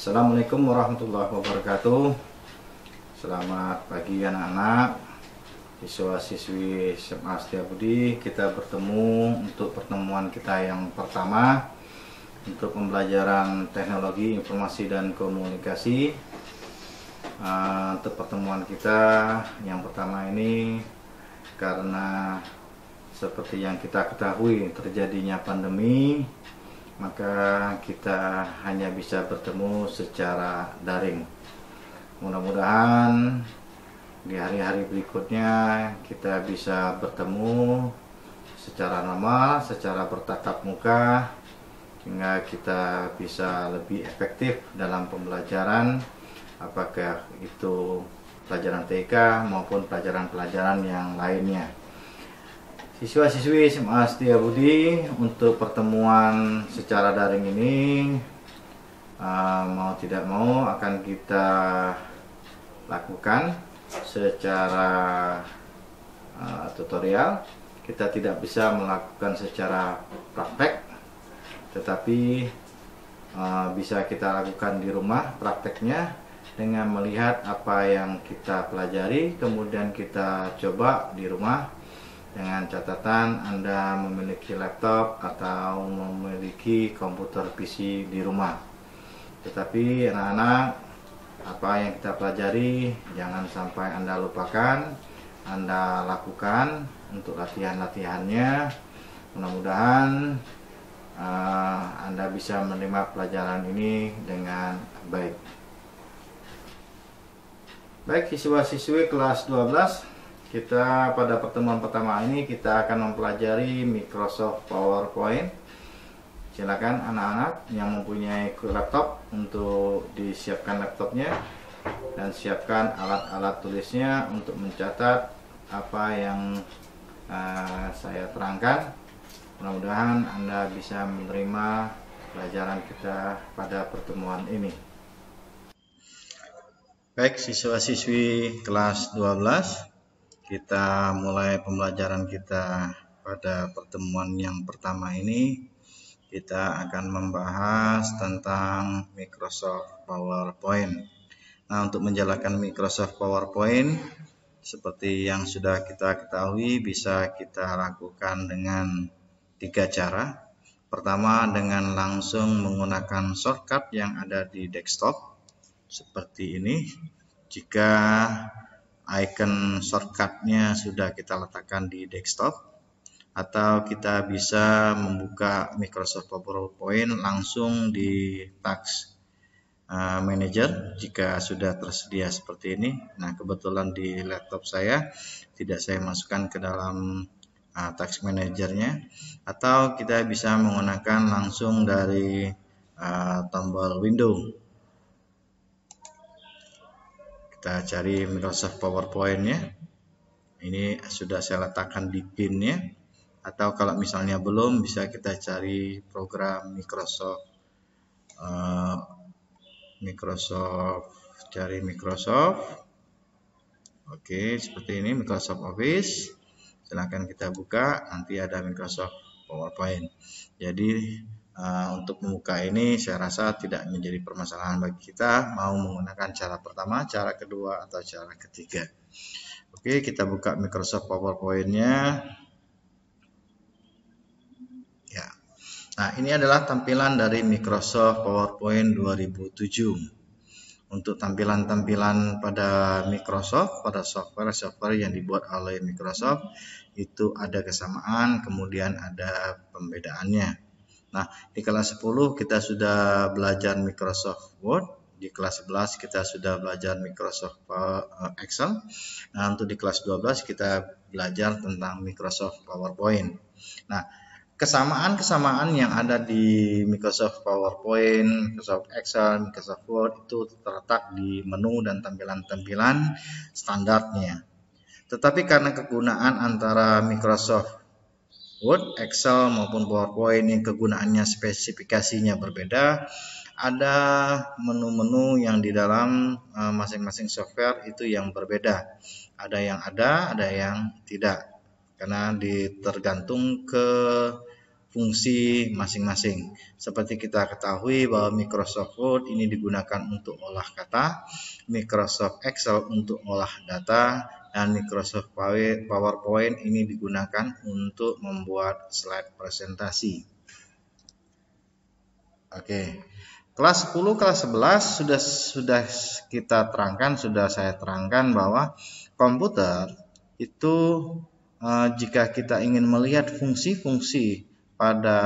Assalamualaikum warahmatullahi wabarakatuh. Selamat pagi anak-anak, siswa-siswi SMA Setiabudi. Kita bertemu untuk pertemuan kita yang pertama untuk pembelajaran teknologi informasi dan komunikasi. Untuk pertemuan kita yang pertama ini, karena seperti yang kita ketahui terjadinya pandemi, maka kita hanya bisa bertemu secara daring. Mudah-mudahan di hari-hari berikutnya kita bisa bertemu secara normal, secara bertatap muka, sehingga kita bisa lebih efektif dalam pembelajaran, apakah itu pelajaran TK maupun pelajaran-pelajaran yang lainnya. Siswa-siswi SMA Setiabudi, untuk pertemuan secara daring ini mau tidak mau akan kita lakukan secara tutorial. Kita tidak bisa melakukan secara praktek, tetapi bisa kita lakukan di rumah prakteknya dengan melihat apa yang kita pelajari, kemudian kita coba di rumah dengan catatan Anda memiliki laptop atau memiliki komputer PC di rumah. Tetapi anak-anak, apa yang kita pelajari jangan sampai Anda lupakan, Anda lakukan untuk latihan-latihannya. Mudah-mudahan Anda bisa menerima pelajaran ini dengan baik. Baik, siswa-siswi kelas 12, kita pada pertemuan pertama ini kita akan mempelajari Microsoft PowerPoint. Silakan anak-anak yang mempunyai laptop untuk disiapkan laptopnya dan siapkan alat-alat tulisnya untuk mencatat apa yang saya terangkan. Mudah-mudahan Anda bisa menerima pelajaran kita pada pertemuan ini. Baik, siswa-siswi kelas 12, kita mulai pembelajaran kita pada pertemuan yang pertama ini. Kita akan membahas tentang Microsoft PowerPoint. Nah, untuk menjalankan Microsoft PowerPoint, seperti yang sudah kita ketahui, bisa kita lakukan dengan 3 cara. Pertama, dengan langsung menggunakan shortcut yang ada di desktop, seperti ini. Jika icon shortcutnya sudah kita letakkan di desktop, atau kita bisa membuka Microsoft PowerPoint langsung di Task Manager jika sudah tersedia seperti ini. Nah, kebetulan di laptop saya tidak saya masukkan ke dalam Task Manager-nya, atau kita bisa menggunakan langsung dari tombol window. Kita cari Microsoft PowerPoint-nya. Ini sudah saya letakkan di pin-nya. Atau kalau misalnya belum, bisa kita cari program Microsoft. Cari Microsoft. Oke, seperti ini Microsoft Office. Silahkan kita buka. Nanti ada Microsoft PowerPoint. Jadi untuk membuka ini saya rasa tidak menjadi permasalahan bagi kita mau menggunakan cara pertama, cara kedua, atau cara ketiga. Oke, kita buka Microsoft PowerPoint-nya. Ya. Nah, ini adalah tampilan dari Microsoft PowerPoint 2007. Untuk tampilan-tampilan pada Microsoft, pada software yang dibuat oleh Microsoft, itu ada kesamaan, kemudian ada pembedaannya. Nah, di kelas 10 kita sudah belajar Microsoft Word, di kelas 11 kita sudah belajar Microsoft Excel. Nah, untuk di kelas 12 kita belajar tentang Microsoft PowerPoint. Nah, kesamaan-kesamaan yang ada di Microsoft PowerPoint, Microsoft Excel, Microsoft Word itu terletak di menu dan tampilan-tampilan standarnya. Tetapi karena kegunaan antara Microsoft Word, Excel maupun PowerPoint yang kegunaannya spesifikasinya berbeda, ada menu-menu yang di dalam masing-masing software itu yang berbeda. Ada yang ada yang tidak, karena tergantung ke fungsi masing-masing. Seperti kita ketahui bahwa Microsoft Word ini digunakan untuk olah kata, Microsoft Excel untuk olah data, dan Microsoft PowerPoint ini digunakan untuk membuat slide presentasi. Oke. Kelas 10, kelas 11 sudah kita terangkan, sudah saya terangkan bahwa komputer itu jika kita ingin melihat fungsi-fungsi pada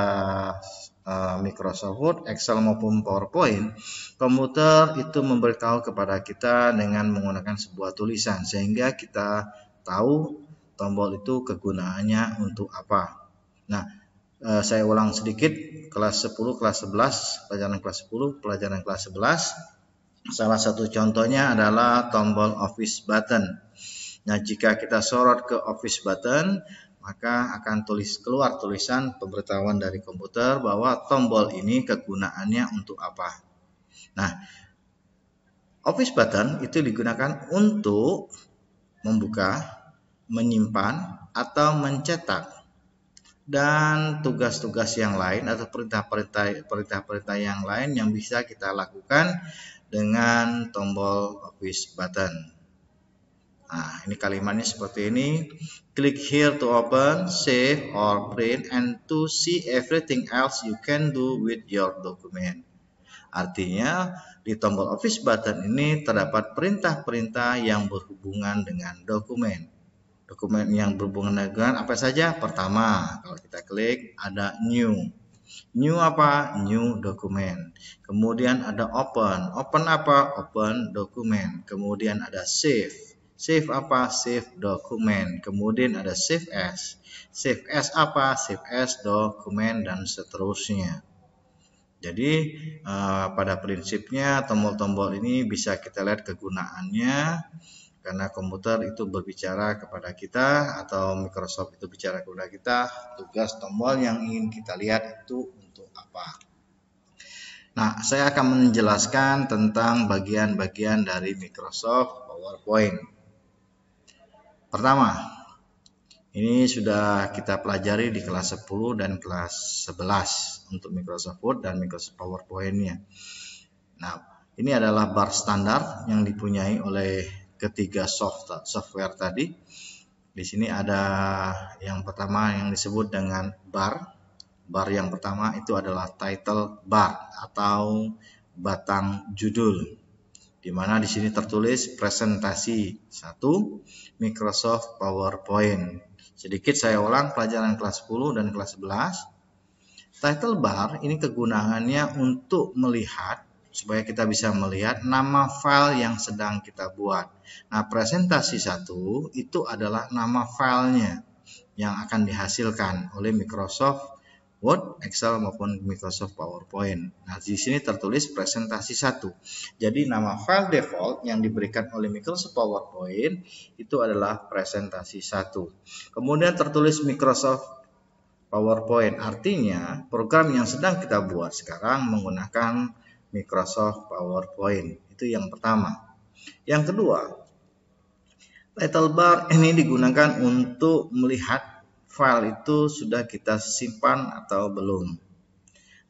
Microsoft Word, Excel maupun PowerPoint, komputer itu memberitahu kepada kita dengan menggunakan sebuah tulisan sehingga kita tahu tombol itu kegunaannya untuk apa. Nah, saya ulang sedikit, kelas 10, kelas 11, pelajaran kelas 10, pelajaran kelas 11. Salah satu contohnya adalah tombol Office button. Nah, jika kita sorot ke Office button, maka akan keluar tulisan pemberitahuan dari komputer bahwa tombol ini kegunaannya untuk apa. Nah, Office button itu digunakan untuk membuka, menyimpan, atau mencetak, dan tugas-tugas yang lain atau perintah-perintah yang lain yang bisa kita lakukan dengan tombol Office button. Nah, ini kalimatnya seperti ini. Click here to open, save, or print, and to see everything else you can do with your document. Artinya, di tombol Office button ini terdapat perintah-perintah yang berhubungan dengan dokumen. Dokumen yang berhubungan dengan apa saja? Pertama, kalau kita klik ada new. New apa? New dokumen. Kemudian ada open. Open apa? Open dokumen. Kemudian ada save. Save apa? Save dokumen. Kemudian ada save as. Save as apa? Save as dokumen, dan seterusnya. Jadi pada prinsipnya tombol-tombol ini bisa kita lihat kegunaannya. Karena komputer itu berbicara kepada kita atau Microsoft itu bicara kepada kita, tugas tombol yang ingin kita lihat itu untuk apa. Nah, saya akan menjelaskan tentang bagian-bagian dari Microsoft PowerPoint. Pertama, ini sudah kita pelajari di kelas 10 dan kelas 11 untuk Microsoft Word dan Microsoft PowerPoint-nya. Nah, ini adalah bar standar yang dipunyai oleh ketiga software tadi. Di sini ada yang pertama yang disebut dengan bar. Bar yang pertama itu adalah title bar atau batang judul. Di mana di sini tertulis presentasi 1 Microsoft PowerPoint. Sedikit saya ulang pelajaran kelas 10 dan kelas 11. Title bar ini kegunaannya untuk melihat supaya kita bisa melihat nama file yang sedang kita buat. Nah, presentasi 1 itu adalah nama filenya yang akan dihasilkan oleh Microsoft Word, Excel maupun Microsoft PowerPoint. Nah, di sini tertulis presentasi 1. Jadi nama file default yang diberikan oleh Microsoft PowerPoint itu adalah presentasi 1. Kemudian tertulis Microsoft PowerPoint, artinya program yang sedang kita buat sekarang menggunakan Microsoft PowerPoint. Itu yang pertama. Yang kedua, title bar ini digunakan untuk melihat file itu sudah kita simpan atau belum.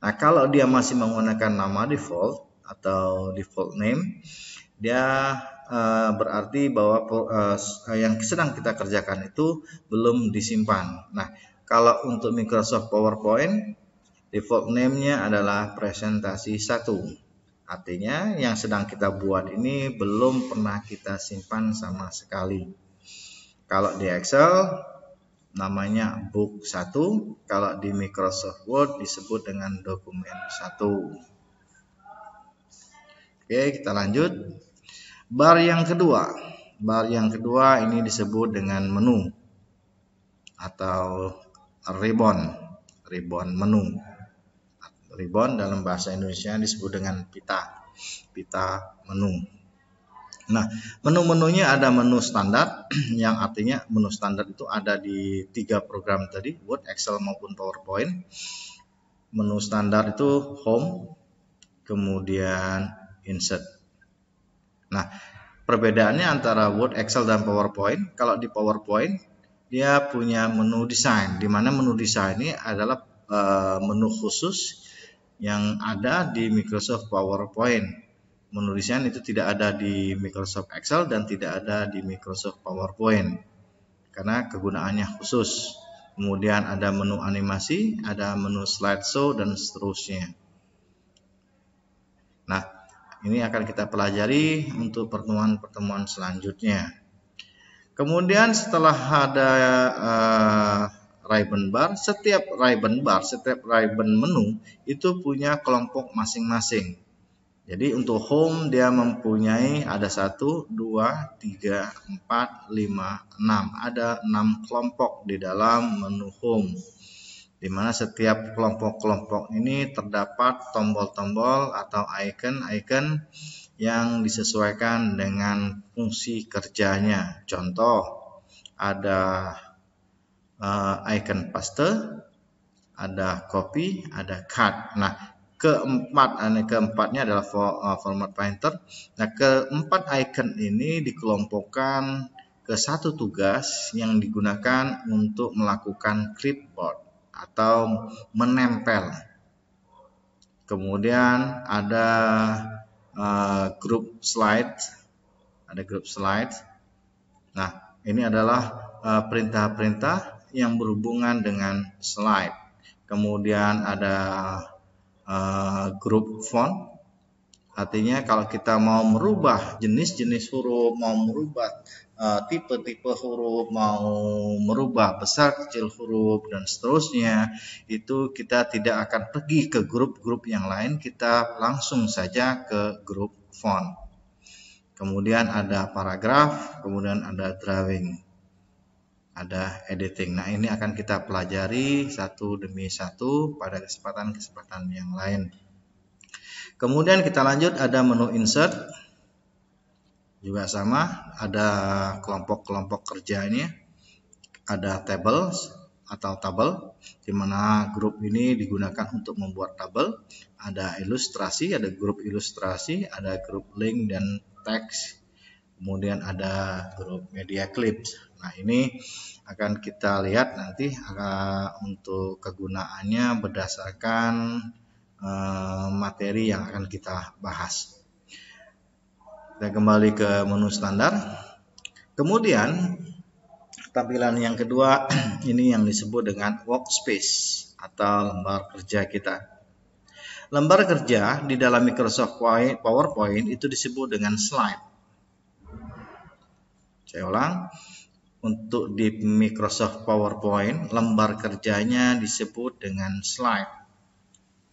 Nah, kalau dia masih menggunakan nama default atau default name, dia berarti bahwa yang sedang kita kerjakan itu belum disimpan. Nah, kalau untuk Microsoft PowerPoint, default name-nya adalah presentasi 1. Artinya yang sedang kita buat ini belum pernah kita simpan sama sekali. Kalau di Excel namanya book 1, kalau di Microsoft Word disebut dengan dokumen 1. Oke, kita lanjut. Bar yang kedua. Bar yang kedua ini disebut dengan menu atau ribbon menu. Ribbon dalam bahasa Indonesia disebut dengan pita menu. Nah, menu-menunya ada menu standar yang artinya menu standar itu ada di 3 program tadi, Word, Excel maupun PowerPoint. Menu standar itu home, kemudian insert. Nah, perbedaannya antara Word, Excel dan PowerPoint, kalau di PowerPoint dia punya menu desain, di mana menu desain ini adalah menu khusus yang ada di Microsoft PowerPoint. Menu desain itu tidak ada di Microsoft Excel dan tidak ada di Microsoft PowerPoint karena kegunaannya khusus. Kemudian ada menu animasi, ada menu slideshow dan seterusnya. Nah, ini akan kita pelajari untuk pertemuan-pertemuan selanjutnya. Kemudian setelah ada ribbon bar, setiap ribbon menu itu punya kelompok masing-masing. Jadi untuk home dia mempunyai ada 1, 2, 3, 4, 5, 6. Ada 6 kelompok di dalam menu home. Di mana setiap kelompok-kelompok ini terdapat tombol-tombol atau icon-icon yang disesuaikan dengan fungsi kerjanya. Contoh, ada icon paste, ada copy, ada cut. Nah, keempatnya adalah format pointer. Nah, keempat icon ini dikelompokkan ke satu tugas yang digunakan untuk melakukan clipboard atau menempel. Kemudian ada group slide, Nah, ini adalah perintah-perintah yang berhubungan dengan slide. Kemudian ada group font, artinya kalau kita mau merubah jenis-jenis huruf, mau merubah tipe-tipe huruf, mau merubah besar kecil huruf dan seterusnya, itu kita tidak akan pergi ke grup-grup yang lain, kita langsung saja ke grup font. Kemudian ada paragraf, kemudian ada drawing, ada editing. Nah, ini akan kita pelajari satu demi satu pada kesempatan-kesempatan yang lain. Kemudian kita lanjut, ada menu insert. Juga sama, ada kelompok-kelompok kerja ini. Ada tables atau tabel, di mana grup ini digunakan untuk membuat tabel. Ada ilustrasi, ada grup ilustrasi, ada grup link dan teks. Kemudian ada grup media clips. Nah, ini akan kita lihat nanti untuk kegunaannya berdasarkan materi yang akan kita bahas. Kita kembali ke menu standar. Kemudian tampilan yang kedua ini yang disebut dengan workspace atau lembar kerja kita. Lembar kerja di dalam Microsoft PowerPoint itu disebut dengan slide. Saya ulang, untuk di Microsoft PowerPoint lembar kerjanya disebut dengan slide.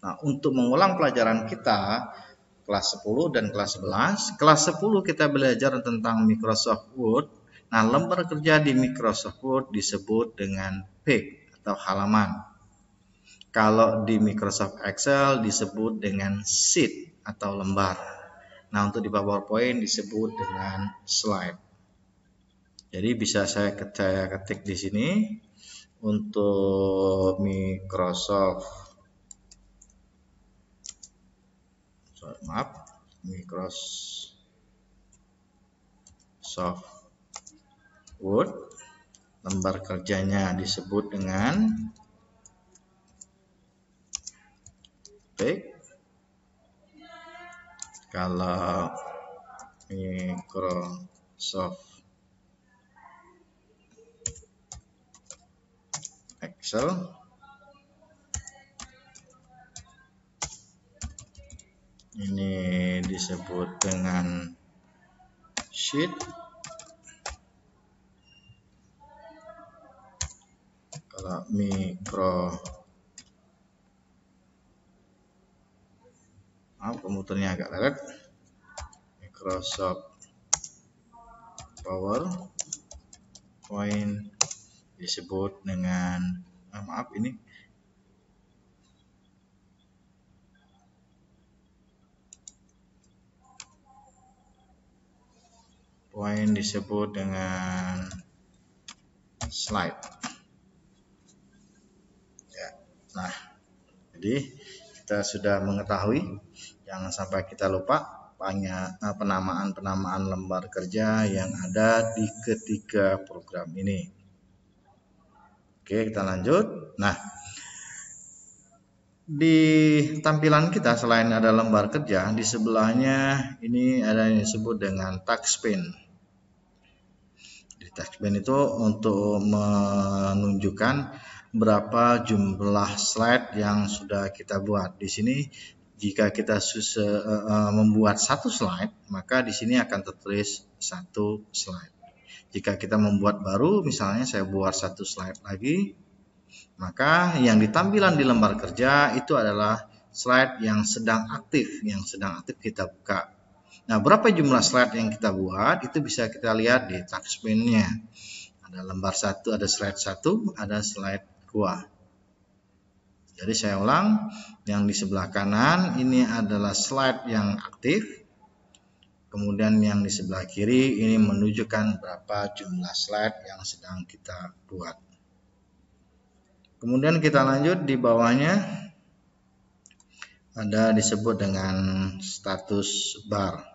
Nah, untuk mengulang pelajaran kita kelas 10 dan kelas 11. Kelas 10 kita belajar tentang Microsoft Word. Nah, lembar kerja di Microsoft Word disebut dengan page atau halaman. Kalau di Microsoft Excel disebut dengan sheet atau lembar. Nah, untuk di PowerPoint disebut dengan slide. Jadi bisa saya ketik di sini untuk Microsoft Word, lembar kerjanya disebut dengan page. Kalau Microsoft Excel ini disebut dengan sheet. Kalau komputernya agak lewat, Microsoft PowerPoint disebut dengan point disebut dengan slide. Ya. Nah, jadi kita sudah mengetahui, jangan sampai kita lupa penamaan-penamaan lembar kerja yang ada di ketiga program ini. Oke, kita lanjut. Nah, Di tampilan kita selain ada lembar kerja, di sebelahnya ini ada yang disebut dengan touchpad. Di touchpad itu untuk menunjukkan berapa jumlah slide yang sudah kita buat. Di sini jika kita membuat satu slide, maka di sini akan tertulis satu slide. Jika kita membuat baru, misalnya saya buat satu slide lagi, maka yang ditampilan di lembar kerja itu adalah slide yang sedang aktif kita buka. Nah, berapa jumlah slide yang kita buat itu bisa kita lihat di touchpad-nya. Ada lembar 1, ada slide 1, ada slide 2. Jadi saya ulang, yang di sebelah kanan ini adalah slide yang aktif. Kemudian yang di sebelah kiri ini menunjukkan berapa jumlah slide yang sedang kita buat. Kemudian kita lanjut, di bawahnya ada disebut dengan status bar.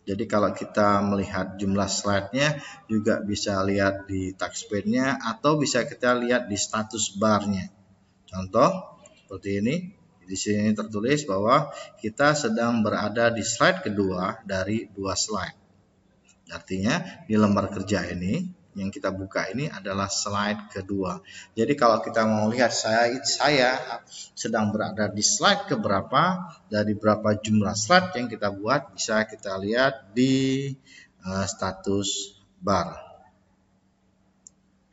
Jadi kalau kita melihat jumlah slide-nya juga bisa lihat di touchpad-nya atau bisa kita lihat di status bar-nya. Contoh seperti ini. Di sini tertulis bahwa kita sedang berada di slide kedua dari 2 slide. Artinya di lembar kerja ini yang kita buka ini adalah slide kedua. Jadi kalau kita mau lihat saya sedang berada di slide keberapa dari berapa jumlah slide yang kita buat, bisa kita lihat di status bar.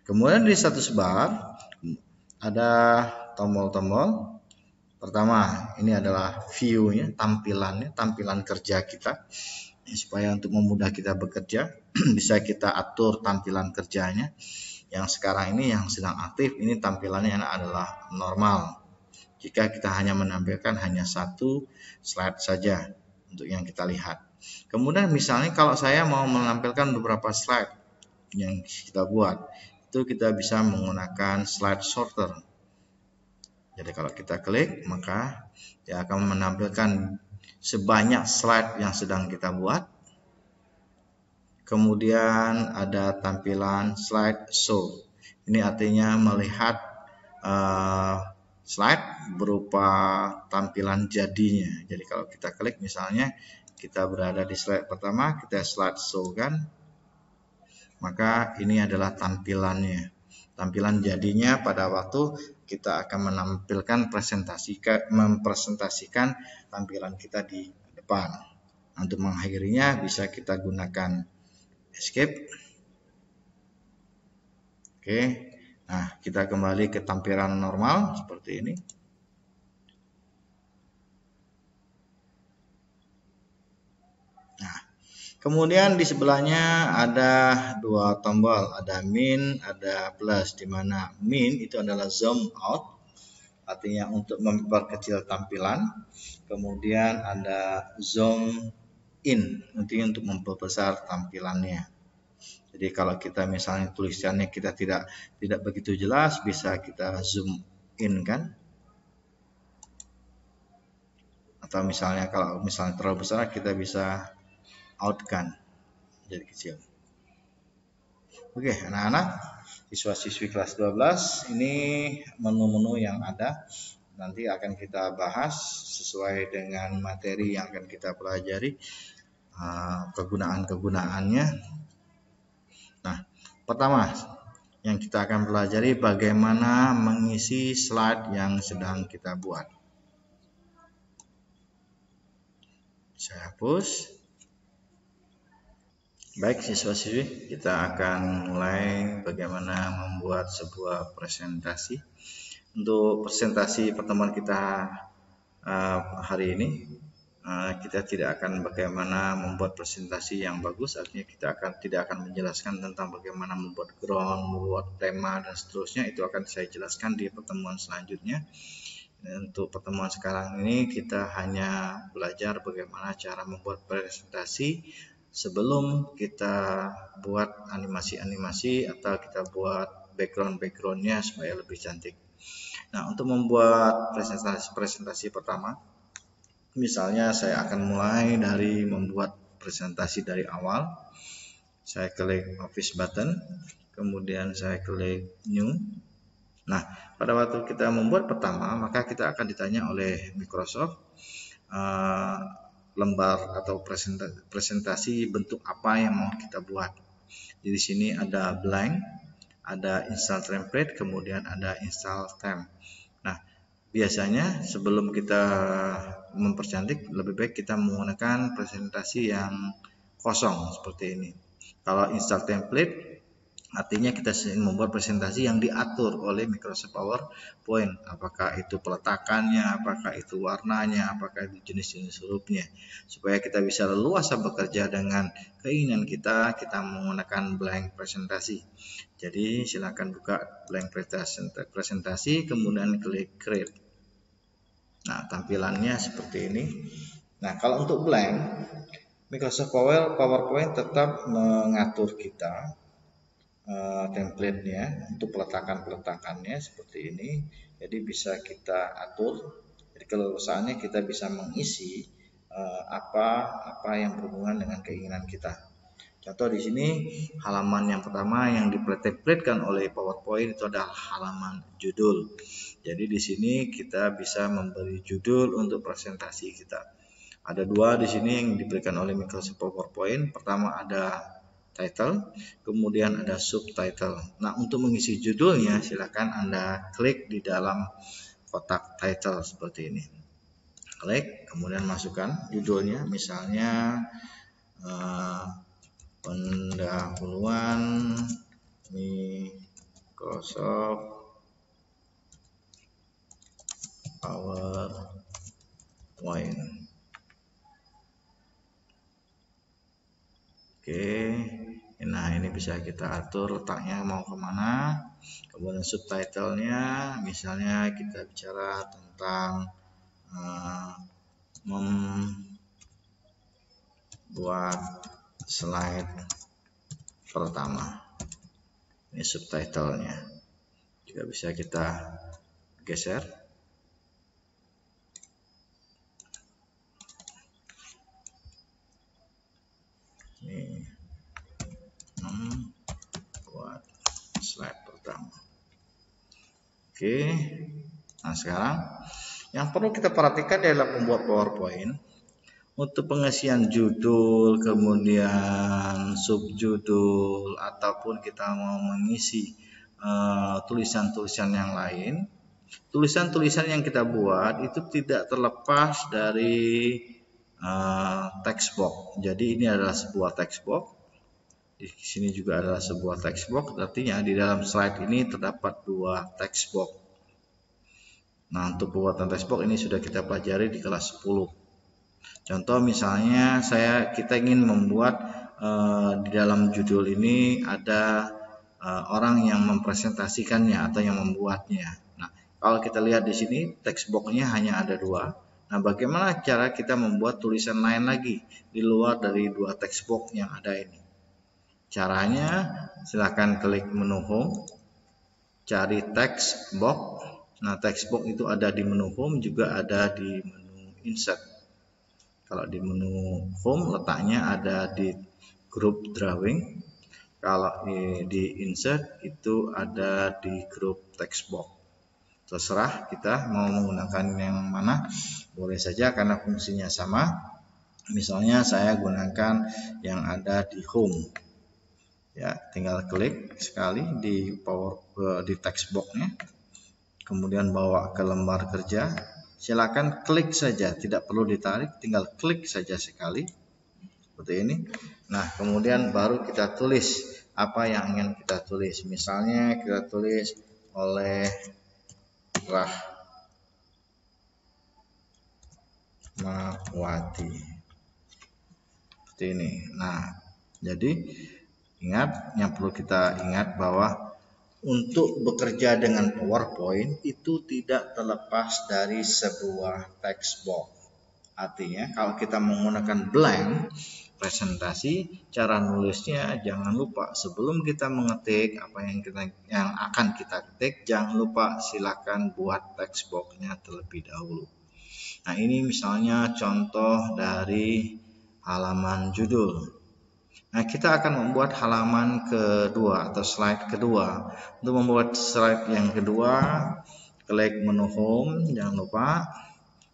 Kemudian di status bar ada tombol-tombol. Pertama, ini adalah view-nya, tampilan kerja kita. Supaya untuk memudah kita bekerja, bisa kita atur tampilan kerjanya. Yang sekarang ini yang sedang aktif, ini tampilannya adalah normal. Jika kita hanya menampilkan hanya satu slide saja untuk yang kita lihat. Kemudian misalnya kalau saya mau menampilkan beberapa slide yang kita buat, itu kita bisa menggunakan slide sorter. Jadi kalau kita klik, maka dia akan menampilkan sebanyak slide yang sedang kita buat. Kemudian ada tampilan slide show. Ini artinya melihat slide berupa tampilan jadinya. Jadi kalau kita klik misalnya kita berada di slide pertama, kita slide show kan, maka ini adalah tampilannya. Tampilan jadinya pada waktu kita akan mempresentasikan tampilan kita di depan. Untuk mengakhirinya bisa kita gunakan escape. Oke. Nah, kita kembali ke tampilan normal seperti ini. Nah, kemudian di sebelahnya ada dua tombol, ada min, ada plus, di mana min itu adalah zoom out, artinya untuk memperkecil tampilan. Kemudian ada zoom in, artinya untuk memperbesar tampilannya. Jadi kalau kita misalnya tulisannya kita tidak begitu jelas, bisa kita zoom in kan. Atau misalnya kalau misalnya terlalu besar, kita bisa out kan, jadi kecil. Oke, anak-anak, siswa-siswi kelas 12, ini menu-menu yang ada. Nanti akan kita bahas sesuai dengan materi yang akan kita pelajari, kegunaan-kegunaannya. Nah, pertama yang kita akan pelajari bagaimana mengisi slide yang sedang kita buat. Saya hapus. Baik siswa-siswi, kita akan mulai bagaimana membuat sebuah presentasi. Untuk presentasi pertemuan kita hari ini, kita tidak akan bagaimana membuat presentasi yang bagus, artinya kita tidak akan menjelaskan tentang bagaimana membuat ground, membuat tema dan seterusnya. Itu akan saya jelaskan di pertemuan selanjutnya. Untuk pertemuan sekarang ini kita hanya belajar bagaimana cara membuat presentasi sebelum kita buat animasi-animasi atau kita buat background-backgroundnya supaya lebih cantik. Nah, untuk membuat presentasi pertama, misalnya saya akan mulai dari membuat presentasi dari awal. Saya klik office button, kemudian saya klik new. Nah, pada waktu kita membuat pertama, maka kita akan ditanya oleh Microsoft lembar atau presentasi bentuk apa yang mau kita buat. Jadi di sini ada blank, ada install template, kemudian ada install theme. Nah, biasanya sebelum kita mempercantik, lebih baik kita menggunakan presentasi yang kosong seperti ini. Kalau install template, artinya kita membuat presentasi yang diatur oleh Microsoft PowerPoint. Apakah itu peletakannya, apakah itu warnanya, apakah itu jenis-jenis hurufnya. Supaya kita bisa leluasa bekerja dengan keinginan kita menggunakan blank presentasi. Jadi silakan buka blank presentasi, kemudian klik create. Nah, tampilannya seperti ini. Nah, kalau untuk blank, Microsoft PowerPoint tetap mengatur kita template-nya untuk peletakannya seperti ini. Jadi bisa kita atur. Jadi kelulusannya kita bisa mengisi apa yang berhubungan dengan keinginan kita. Contoh di sini halaman yang pertama yang ditemplatkan oleh PowerPoint itu adalah halaman judul. Jadi di sini kita bisa memberi judul untuk presentasi kita. Ada dua di sini yang diberikan oleh Microsoft PowerPoint. Pertama ada title, kemudian ada subtitle. Nah, untuk mengisi judulnya silakan Anda klik di dalam kotak title seperti ini. Klik, kemudian masukkan judulnya, misalnya pendahuluan Microsoft PowerPoint. Oke, nah ini bisa kita atur letaknya mau kemana. Kemudian subtitlenya, misalnya kita bicara tentang membuat slide pertama. Ini subtitlenya. Juga bisa kita geser. Ini buat slide pertama. Oke. Nah, sekarang yang perlu kita perhatikan dalam membuat PowerPoint, untuk pengisian judul, kemudian subjudul, ataupun kita mau mengisi tulisan-tulisan yang lain, tulisan-tulisan yang kita buat itu tidak terlepas dari text box. Jadi ini adalah sebuah text box. Di sini juga adalah sebuah text box. Artinya di dalam slide ini terdapat dua text box. Nah, untuk pembuatan text box ini sudah kita pelajari di kelas 10. Contoh misalnya kita ingin membuat di dalam judul ini ada orang yang mempresentasikannya atau yang membuatnya. Nah, kalau kita lihat di sini text box-nya hanya ada dua. Nah, bagaimana cara kita membuat tulisan lain lagi di luar dari dua text box yang ada ini? Caranya silahkan klik menu home, cari text box. Nah, text box itu ada di menu home, juga ada di menu insert. Kalau di menu home letaknya ada di group drawing. Kalau di insert itu ada di group text box. Terserah kita mau menggunakan yang mana, boleh saja karena fungsinya sama. Misalnya saya gunakan yang ada di home. Ya, tinggal klik sekali di text box-nya. Kemudian bawa ke lembar kerja. Silakan klik saja, tidak perlu ditarik, tinggal klik saja sekali. Seperti ini. Nah, kemudian baru kita tulis apa yang ingin kita tulis. Misalnya kita tulis oleh Rahmawati. Seperti ini. Nah, jadi ingat, yang perlu kita ingat bahwa untuk bekerja dengan PowerPoint itu tidak terlepas dari sebuah text box. Artinya kalau kita menggunakan blank presentasi, cara nulisnya jangan lupa sebelum kita mengetik apa yang akan kita ketik, jangan lupa silakan buat text box-nya terlebih dahulu. Nah, ini misalnya contoh dari halaman judul. Nah, kita akan membuat halaman kedua atau slide kedua. Untuk membuat slide yang kedua, klik menu home, jangan lupa.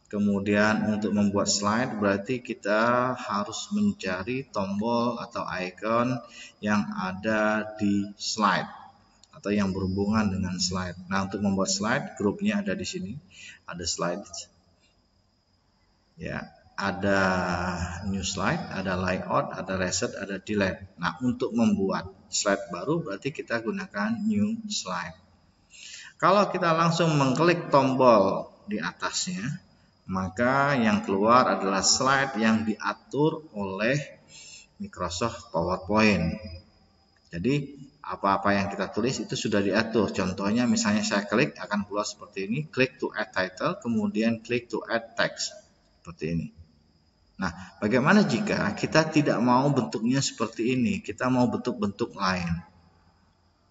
Kemudian untuk membuat slide berarti kita harus mencari tombol atau icon yang ada di slide atau yang berhubungan dengan slide. Nah, untuk membuat slide, grupnya ada di sini. Ada slide. Ya, ada new slide, ada layout, ada reset, ada delete. Nah, untuk membuat slide baru berarti kita gunakan new slide. Kalau kita langsung mengklik tombol di atasnya, maka yang keluar adalah slide yang diatur oleh Microsoft PowerPoint. Jadi apa-apa yang kita tulis itu sudah diatur. Contohnya misalnya saya klik akan keluar seperti ini, klik to add title, kemudian klik to add text. Seperti ini. Nah, bagaimana jika kita tidak mau bentuknya seperti ini, kita mau bentuk-bentuk lain?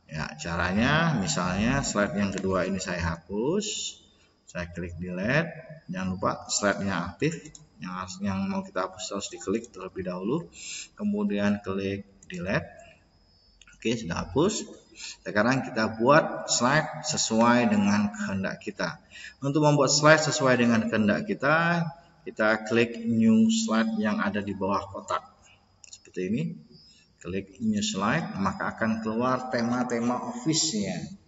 Ya, caranya misalnya slide yang kedua ini saya hapus. Saya klik delete, jangan lupa slide-nya aktif, yang mau kita hapus harus diklik terlebih dahulu, kemudian klik delete. Oke, sudah hapus. Sekarang kita buat slide sesuai dengan kehendak kita. Untuk membuat slide sesuai dengan kehendak kita klik new slide yang ada di bawah kotak. Seperti ini. Klik new slide, maka akan keluar tema-tema Office-nya.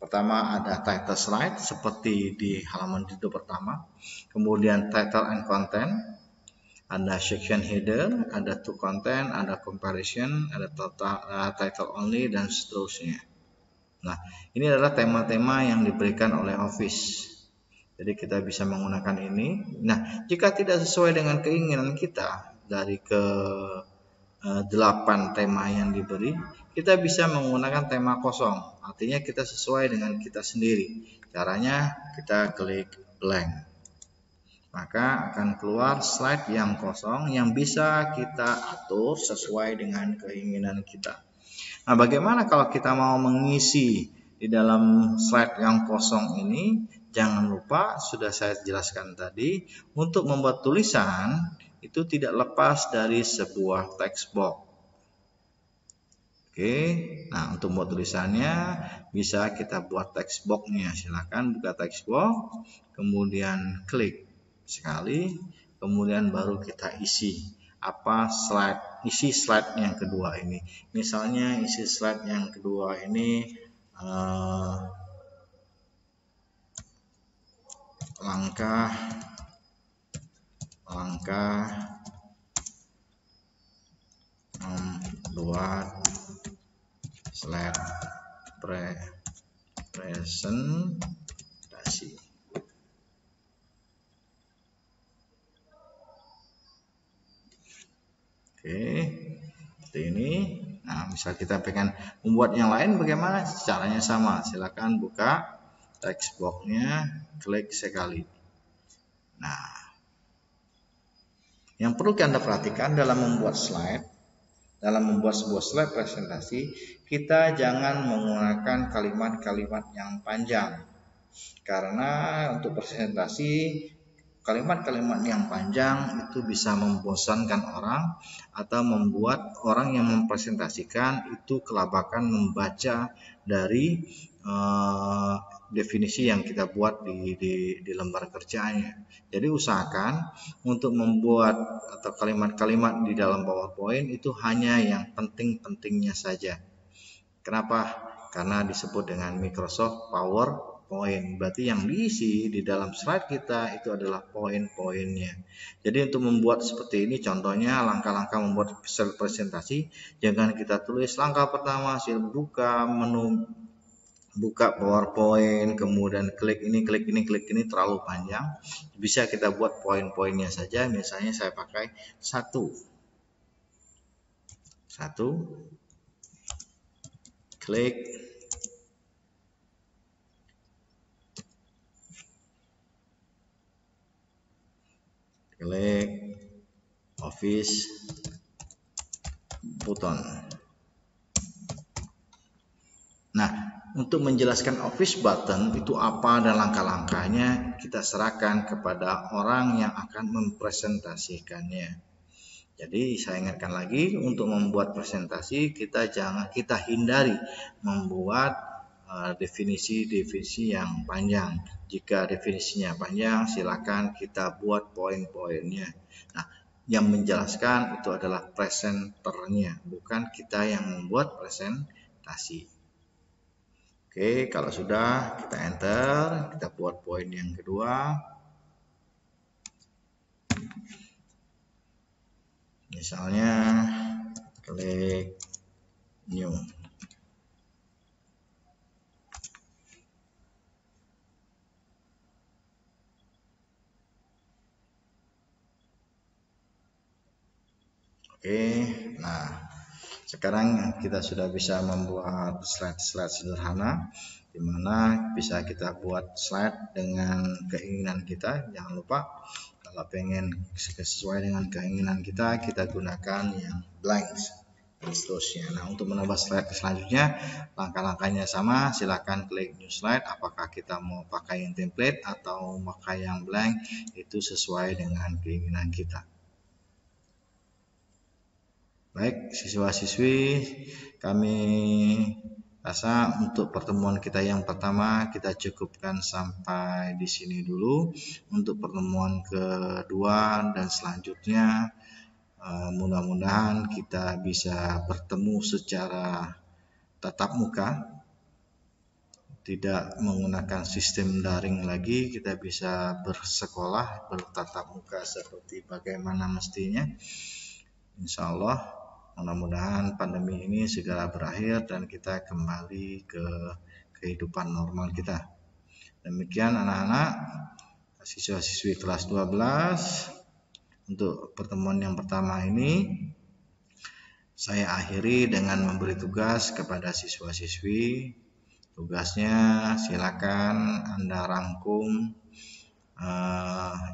Pertama ada title slide seperti di halaman video pertama, kemudian title and content, ada section header, ada to content, ada comparison, ada title only, dan seterusnya. Nah, ini adalah tema-tema yang diberikan oleh Office. Jadi kita bisa menggunakan ini. Nah, jika tidak sesuai dengan keinginan kita dari ke 8 tema yang diberi, kita bisa menggunakan tema kosong. Artinya kita sesuai dengan kita sendiri. Caranya kita klik blank. Maka akan keluar slide yang kosong yang bisa kita atur sesuai dengan keinginan kita. Nah, bagaimana kalau kita mau mengisi di dalam slide yang kosong ini? Jangan lupa, sudah saya jelaskan tadi, untuk membuat tulisan itu tidak lepas dari sebuah text box. Oke, nah untuk membuat tulisannya bisa kita buat text box-nya. Silakan buka text box, kemudian klik sekali, kemudian baru kita isi apa isi slide yang kedua ini. Misalnya isi slide yang kedua ini langkah membuat slide presentasi. Oke, seperti ini. Nah, misal kita pengen membuat yang lain, bagaimana? Caranya sama. Silakan buka text box-nya, klik sekali. Nah, yang perlu Anda perhatikan dalam membuat slide, dalam membuat sebuah slide presentasi, kita jangan menggunakan kalimat-kalimat yang panjang. Karena untuk presentasi, kalimat-kalimat yang panjang itu bisa membosankan orang atau membuat orang yang mempresentasikan itu kelabakan membaca dari definisi yang kita buat di lembar kerjanya. Jadi usahakan untuk membuat atau kalimat-kalimat di dalam PowerPoint itu hanya yang penting-pentingnya saja. Kenapa? Karena disebut dengan Microsoft PowerPoint. Berarti yang diisi di dalam slide kita itu adalah poin-poinnya. Jadi untuk membuat seperti ini, contohnya langkah-langkah membuat presentasi, jangan kita tulis langkah pertama buka menu, buka PowerPoint, kemudian klik ini, terlalu panjang. Bisa kita buat poin-poinnya saja. Misalnya saya pakai satu, klik, Office button. Nah, untuk menjelaskan Office button itu apa dan langkah-langkahnya kita serahkan kepada orang yang akan mempresentasikannya. Jadi saya ingatkan lagi, untuk membuat presentasi kita hindari membuat definisi-definisi yang panjang. Jika definisinya panjang, silakan kita buat poin-poinnya. Nah, yang menjelaskan itu adalah presenternya, bukan kita yang membuat presentasi. Oke, kalau sudah kita enter, kita buat poin yang kedua. Misalnya klik new. Oke, nah sekarang kita sudah bisa membuat slide-slide sederhana, di mana bisa kita buat slide dengan keinginan kita. Jangan lupa, kalau pengen sesuai dengan keinginan kita gunakan yang blank dan seterusnya. Nah, untuk menambah slide selanjutnya, langkah-langkahnya sama. Silakan klik new slide. Apakah kita mau pakai yang template atau pakai yang blank, itu sesuai dengan keinginan kita. Baik, siswa-siswi, kami rasa untuk pertemuan kita yang pertama kita cukupkan sampai di sini dulu. Untuk pertemuan kedua dan selanjutnya, mudah-mudahan kita bisa bertemu secara tatap muka, tidak menggunakan sistem daring lagi. Kita bisa bersekolah bertatap muka seperti bagaimana mestinya. Insya Allah, mudah-mudahan pandemi ini segera berakhir dan kita kembali ke kehidupan normal kita. Demikian anak-anak, siswa-siswi kelas 12, untuk pertemuan yang pertama ini saya akhiri dengan memberi tugas kepada siswa-siswi. Tugasnya silakan Anda rangkum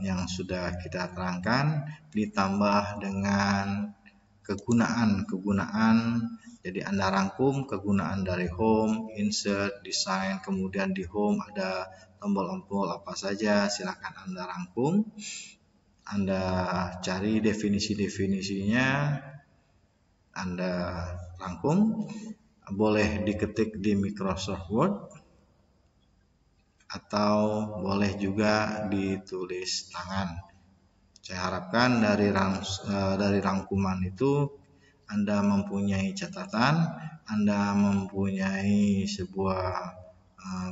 yang sudah kita terangkan, ditambah dengan kegunaan. Jadi Anda rangkum kegunaan dari home, insert, design, kemudian di home ada tombol-tombol apa saja, silakan Anda rangkum. Anda cari definisi-definisinya, Anda rangkum. Boleh diketik di Microsoft Word atau boleh juga ditulis tangan. Saya harapkan dari rangkuman itu Anda mempunyai catatan, Anda mempunyai sebuah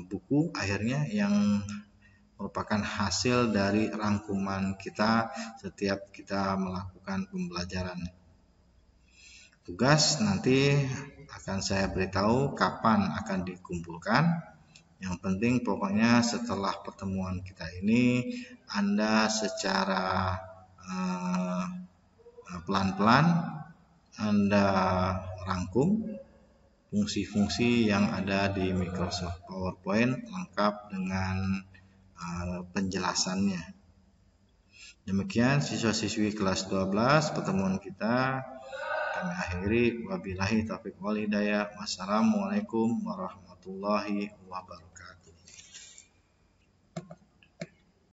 buku akhirnya yang merupakan hasil dari rangkuman kita setiap kita melakukan pembelajaran. Tugas nanti akan saya beritahu kapan akan dikumpulkan. Yang penting pokoknya setelah pertemuan kita ini, Anda secara pelan-pelan Anda rangkum fungsi-fungsi yang ada di Microsoft PowerPoint lengkap dengan penjelasannya. Demikian siswa-siswi kelas 12 pertemuan kita. Kami akhiri, wabillahi taufiq wal hidayah. Wassalamualaikum warahmatullahi wabarakatuh.